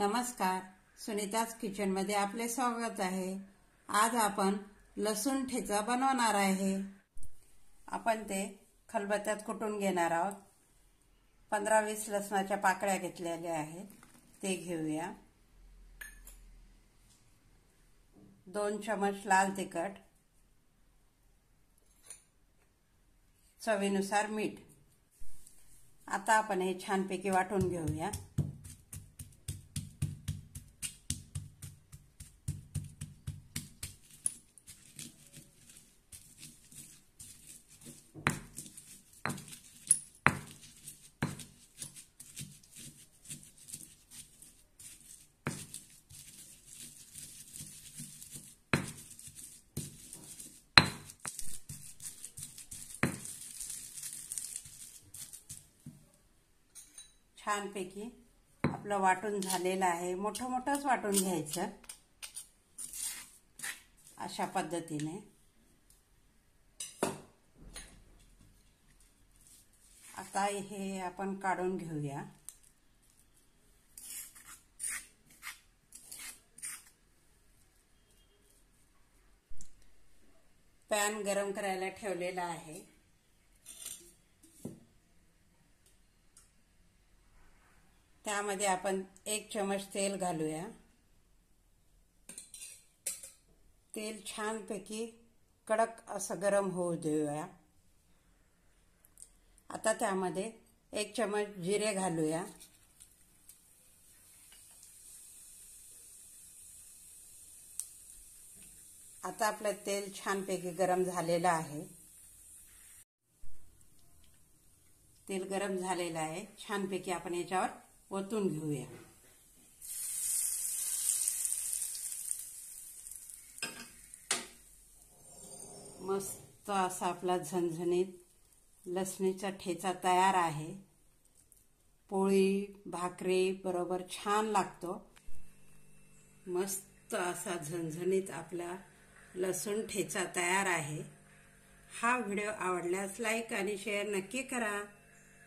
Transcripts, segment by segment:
नमस्कार, सुनीताज किचनमध्ये आपले स्वागत आहे। आज आपण लसूण ठेचा बनवणार आहे। आपण ते खलबत्त्यात कुटून घेणार आहोत। 15-20 लसणाच्या पाकळ्या घेतलेल्या आहेत, ते घेऊया। 2 चमच लाल तिखट, चवीनुसार मीठ। आता आपण हे छानपैकी वाटून घेऊया। छानपैकी आपलं वाटून झालेलं आहे। मोठं मोठंच वाटून घ्यायचं अशा पद्धतीने। आता हे आपण काढून घेऊया। पॅन गरम करायला ठेवलेला आहे। त्यामध्ये आपण 1 चमच तेल घालूया। तेल छानपैकी कडक असं गरम होऊ देऊया। आता त्यामध्ये 1 चमच जिरे घालूया। आता आपलं तेल छानपैकी गरम झालेलं आहे। तेल गरम झालेलं आहे। छानपैकी आपण याच्यावर ओतून घेऊया। मस्त असा आपला झणझणीत लसणीचा ठेचा तयार आहे। पोळी भाकरी बरोबर छान लागतो। मस्त असा झणझणीत आपला लसूण ठेचा तयार आहे। हा व्हिडिओ आवडल्यास लाईक आणि शेअर नक्की करा।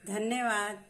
धन्यवाद।